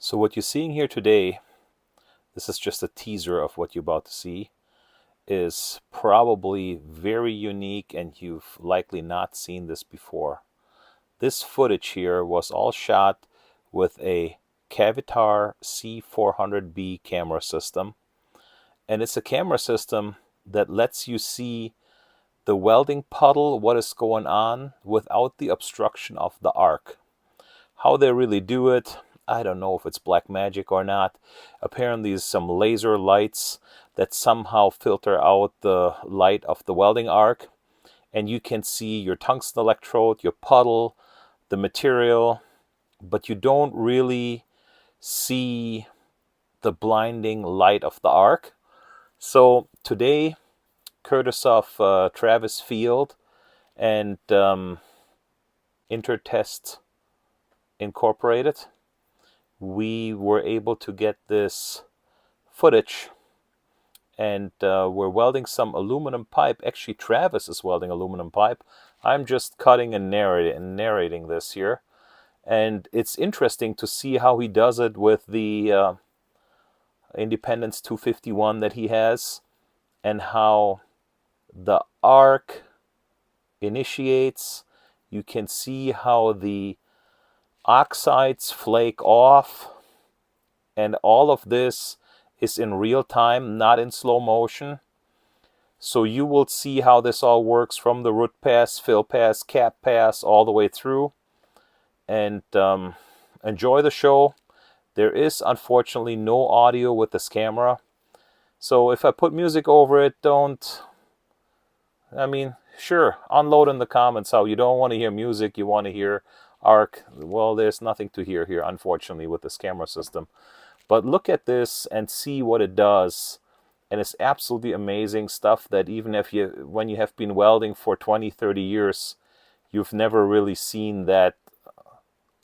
So what you're seeing here today, this is just a teaser of what you're about to see, is probably very unique and you've likely not seen this before. This footage here was all shot with a Cavitar C400B camera system. And it's a camera system that lets you see the welding puddle, what is going on, without the obstruction of the arc. How they really do it, I don't know if it's black magic or not. Apparently there's some laser lights that somehow filter out the light of the welding arc, and you can see your tungsten electrode, your puddle, the material, but you don't really see the blinding light of the arc. So today, courtesy of Travis Field and Intertest Incorporated, we were able to get this footage, and we're welding some aluminum pipe. Actually, Travis is welding aluminum pipe. I'm just cutting and narrating this here. And it's interesting to see how he does it with the Independence 251 that he has, and how the arc initiates. You can see how the oxides flake off, and all of this is in real time, not in slow motion. So you will see how this all works from the root pass, fill pass, cap pass, all the way through. And enjoy the show. There is unfortunately no audio with this camera, so if I put music over it, sure, unload in the comments how you don't want to hear music, you want to hear arc. Well, there's nothing to hear here, unfortunately, with this camera system. But look at this and see what it does. And it's absolutely amazing stuff that even when you have been welding for 20-30 years, you've never really seen that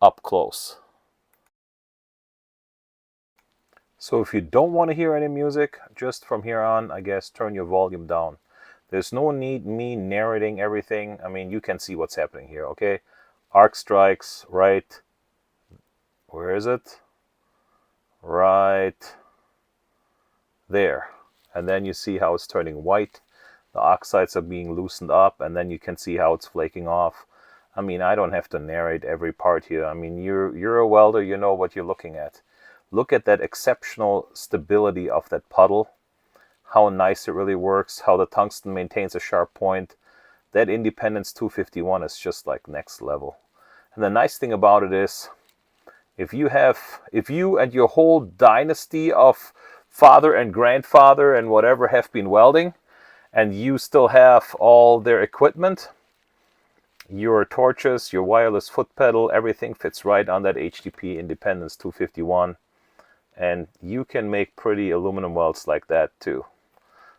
up close. So if you don't want to hear any music, just from here on, I guess, turn your volume down. There's no need me narrating everything. I mean, you can see what's happening here, okay? Arc strikes right, where is it? Right there. And then you see how it's turning white. The oxides are being loosened up, and then you can see how it's flaking off. I mean, I don't have to narrate every part here. I mean, you're a welder, you know what you're looking at. Look at that exceptional stability of that puddle. How nice it really works. How the tungsten maintains a sharp point. That Independence 251 is just like next level. And the nice thing about it is, if you and your whole dynasty of father and grandfather and whatever have been welding, and you still have all their equipment, your torches, your wireless foot pedal, everything fits right on that HTP Independence 251. And you can make pretty aluminum welds like that too.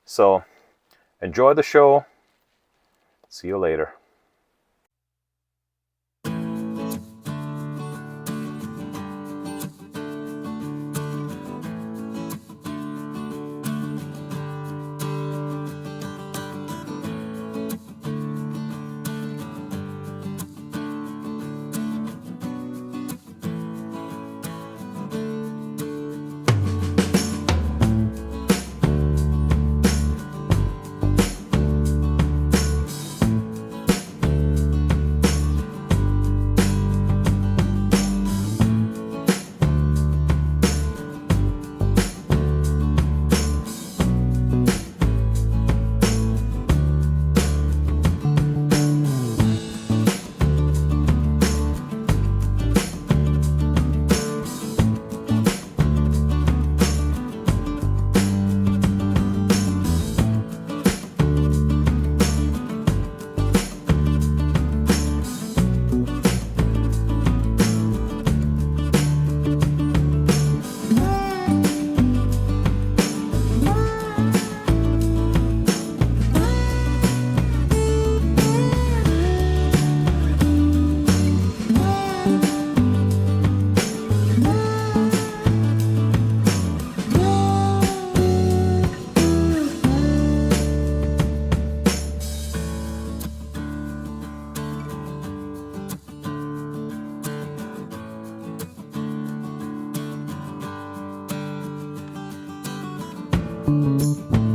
So enjoy the show. See you later. you.